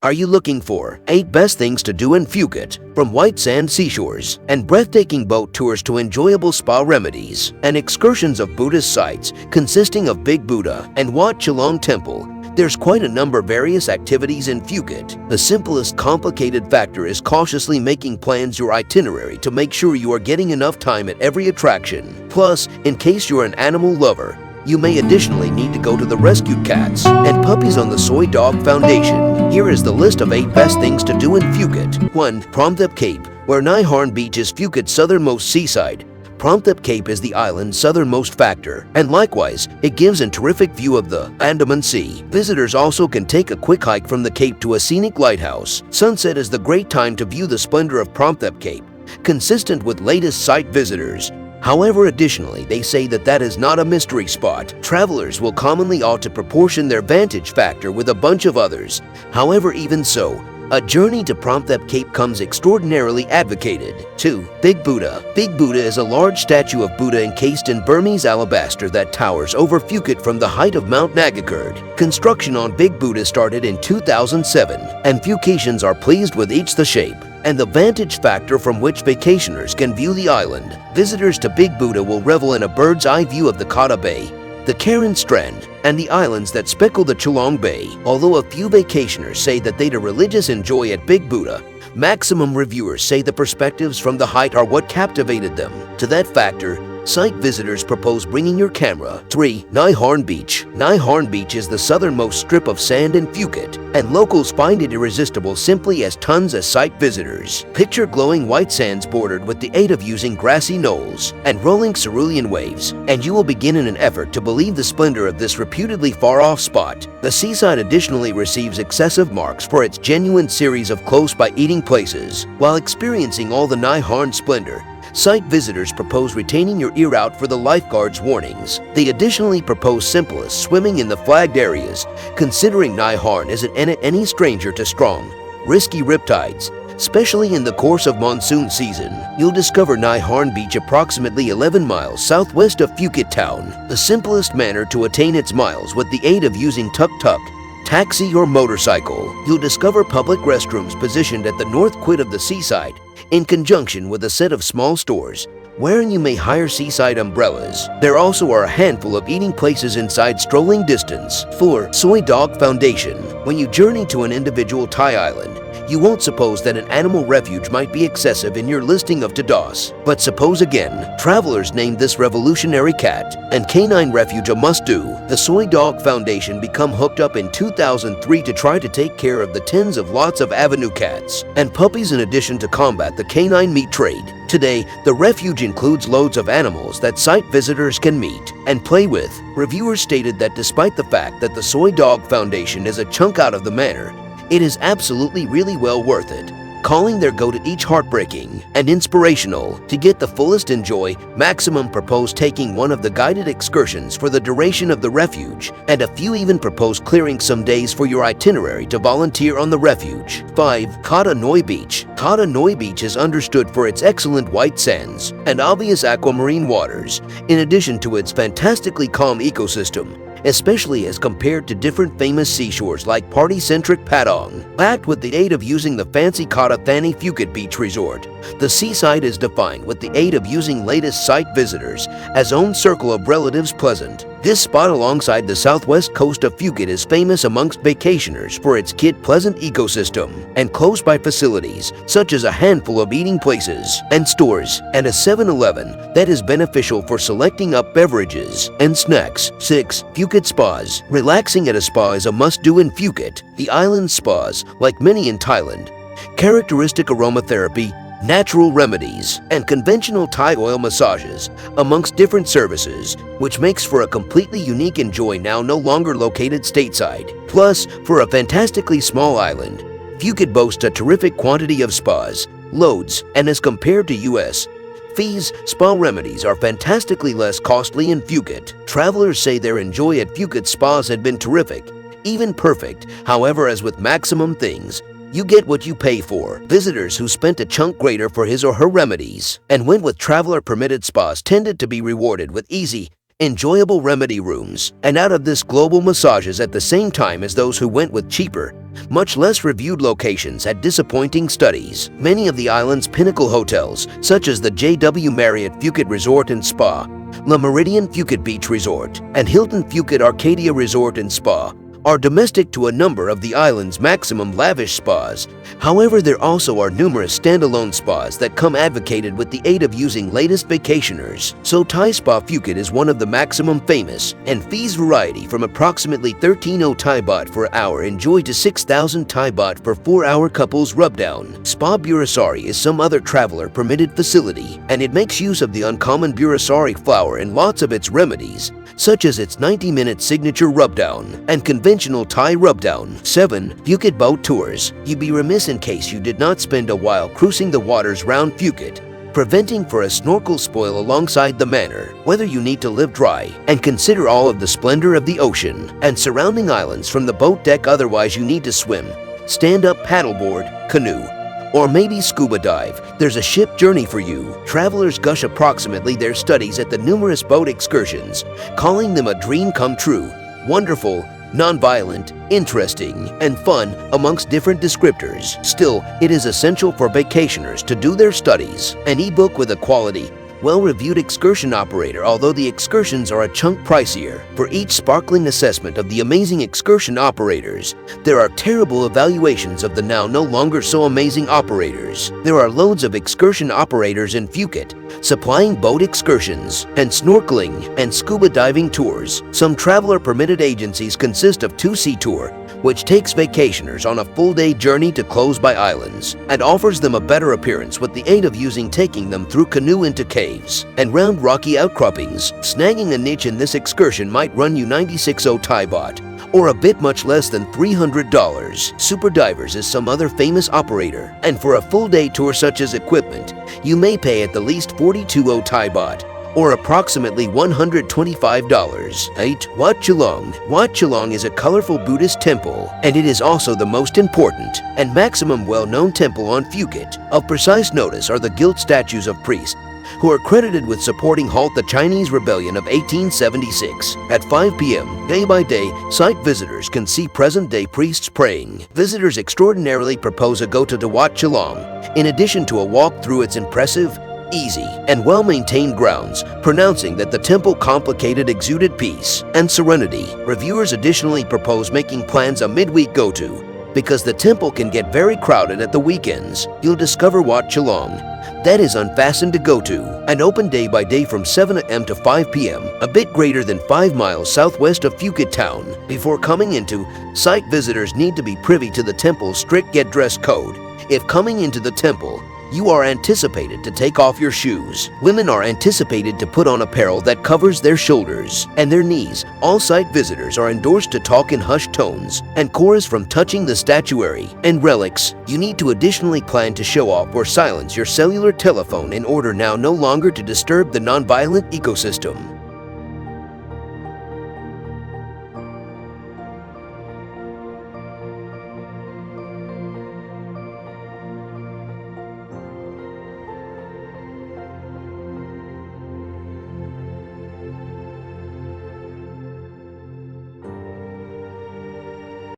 Are you looking for 8 best things to do in Phuket, from white sand seashores and breathtaking boat tours to enjoyable spa remedies and excursions of Buddhist sites consisting of Big Buddha and Wat Chalong Temple? There's quite a number of various activities in Phuket. The simplest complicated factor is cautiously making plans your itinerary to make sure you are getting enough time at every attraction. Plus, in case you're an animal lover, you may additionally need to go to the rescued cats and puppies on the Soi Dog Foundation. Here is the list of 8 best things to do in Phuket. 1. Promthep Cape, where Harn Beach is Phuket's southernmost seaside. Promthep Cape is the island's southernmost factor, and likewise, it gives a terrific view of the Andaman Sea. Visitors also can take a quick hike from the Cape to a scenic lighthouse. Sunset is the great time to view the splendor of Promthep Cape, consistent with latest site visitors. However, additionally, they say that is not a mystery spot. Travelers will commonly opt to proportion their vantage factor with a bunch of others. However, even so, a journey to Promthep Cape comes extraordinarily advocated. 2. Big Buddha. Big Buddha is a large statue of Buddha encased in Burmese alabaster that towers over Phuket from the height of Mount Nagakerd. Construction on Big Buddha started in 2007, and Phuketians are pleased with the shape and the vantage factor from which vacationers can view the island. Visitors to Big Buddha will revel in a bird's eye view of the Kata Bay, the Karen Strand, and the islands that speckle the Chalong Bay. Although a few vacationers say that they'd a religious enjoy at Big Buddha, maximum reviewers say the perspectives from the height are what captivated them. To that factor, site visitors propose bringing your camera. 3. Harn Beach. Harn Beach is the southernmost strip of sand in Phuket, and locals find it irresistible simply as tons as site visitors. Picture glowing white sands bordered with the aid of using grassy knolls and rolling cerulean waves, and you will begin in an effort to believe the splendor of this reputedly far-off spot. The seaside additionally receives excessive marks for its genuine series of close-by eating places. While experiencing all the Harn splendor, site visitors propose retaining your ear out for the lifeguard's warnings. They additionally propose simplest swimming in the flagged areas, considering Harn isn't any stranger to strong, risky riptides. Especially in the course of monsoon season, you'll discover Harn Beach approximately 11 miles southwest of Phuket town. The simplest manner to attain its miles with the aid of using tuk-tuk, taxi or motorcycle. You'll discover public restrooms positioned at the north quid of the seaside, in conjunction with a set of small stores, wherein you may hire seaside umbrellas. There also are a handful of eating places inside strolling distance. 4. Soi Dog Foundation. When you journey to an individual Thai island, you won't suppose that an animal refuge might be excessive in your listing of TDOS. But suppose again, travelers named this revolutionary cat and canine refuge a must-do. The Soi Dog Foundation became hooked up in 2003 to try to take care of the tens of lots of avenue cats and puppies in addition to combat the canine meat trade. Today, the refuge includes loads of animals that site visitors can meet and play with. Reviewers stated that despite the fact that the Soi Dog Foundation is a chunk out of the manor, it is absolutely really well worth it, calling their go to each heartbreaking and inspirational. To get the fullest enjoy, maximum propose taking one of the guided excursions for the duration of the refuge, and a few even propose clearing some days for your itinerary to volunteer on the refuge. 5. Kata Noi Beach. Kata Noi Beach is understood for its excellent white sands and obvious aquamarine waters, in addition to its fantastically calm ecosystem, especially as compared to different famous seashores like party-centric Patong. Backed with the aid of using the fancy Kata Thani Phuket Beach Resort, the seaside is defined with the aid of using latest site visitors as own circle of relatives pleasant. This spot alongside the southwest coast of Phuket is famous amongst vacationers for its kid-pleasant ecosystem and close-by facilities such as a handful of eating places and stores and a 7-Eleven that is beneficial for selecting up beverages and snacks. 6. Phuket Spas. Relaxing at a spa is a must-do in Phuket. The island's spas, like many in Thailand, characteristic aromatherapy, natural remedies, and conventional Thai oil massages, amongst different services, which makes for a completely unique enjoy now no longer located stateside. Plus, for a fantastically small island, Phuket boasts a terrific quantity of spas, loads, and as compared to US fees, spa remedies are fantastically less costly in Phuket. Travelers say their enjoy at Phuket spas had been terrific, even perfect. However, as with maximum things, you get what you pay for. Visitors who spent a chunk greater for his or her remedies and went with traveler-permitted spas tended to be rewarded with easy, enjoyable remedy rooms, and out of this global massages at the same time as those who went with cheaper, much less reviewed locations had disappointing studies. Many of the island's pinnacle hotels, such as the JW Marriott Phuket Resort and Spa, Le Méridien Phuket Beach Resort, and Hilton Phuket Arcadia Resort and Spa, are domestic to a number of the island's maximum lavish spas. However, there also are numerous standalone spas that come advocated with the aid of using latest vacationers. So Thai Spa Phuket is one of the maximum famous, and fees variety from approximately 13,000 Thai baht for an hour enjoy to 6,000 Thai baht for 4-hour couples rubdown. Spa Burasari is some other traveler permitted facility, and it makes use of the uncommon Burasari flower and lots of its remedies, such as its 90-minute signature rubdown and conventional Thai rubdown. 7. Phuket Boat Tours. You'd be remiss in case you did not spend a while cruising the waters round Phuket, preventing for a snorkel spoil alongside the manor, whether you need to live dry and consider all of the splendor of the ocean and surrounding islands from the boat deck, otherwise you need to swim, stand-up paddleboard, canoe, or maybe scuba dive. There's a ship journey for you. Travelers gush approximately their studies at the numerous boat excursions, calling them a dream come true, wonderful, non-violent, interesting, and fun amongst different descriptors. Still, it is essential for vacationers to do their studies. An ebook with a quality, well-reviewed excursion operator, although the excursions are a chunk pricier. For each sparkling assessment of the amazing excursion operators, there are terrible evaluations of the now no longer so amazing operators. There are loads of excursion operators in Phuket, supplying boat excursions and snorkeling and scuba diving tours. Some traveler-permitted agencies consist of 2C Tour, which takes vacationers on a full-day journey to close-by islands and offers them a better appearance with the aid of taking them through canoe into caves and round rocky outcroppings. Snagging a niche in this excursion might run you 96 Thai baht, or a bit much less than $300. Super Divers is some other famous operator, and for a full-day tour such as equipment, you may pay at the least 42 Thai baht, or approximately $125. 8. Wat Chalong. Wat Chalong is a colorful Buddhist temple, and it is also the most important and maximum well-known temple on Phuket. Of precise notice are the gilt statues of priests who are credited with supporting halt the Chinese rebellion of 1876. At 5 p.m., day by day, site visitors can see present-day priests praying. Visitors extraordinarily propose a go to Wat Chalong, in addition to a walk through its impressive, easy, and well-maintained grounds, pronouncing that the temple complicated exuded peace and serenity. Reviewers additionally propose making plans a midweek go-to, because the temple can get very crowded at the weekends. You'll discover Wat Chalong, that is unfastened to go to, and open day by day from 7 a.m. to 5 p.m., a bit greater than 5 miles southwest of Phuket town. Before coming into, site visitors need to be privy to the temple's strict get-dressed code. If coming into the temple, you are anticipated to take off your shoes. Women are anticipated to put on apparel that covers their shoulders and their knees. All site visitors are endorsed to talk in hushed tones and chorus from touching the statuary and relics. You need to additionally plan to show off or silence your cellular telephone in order now no longer to disturb the non-violent ecosystem.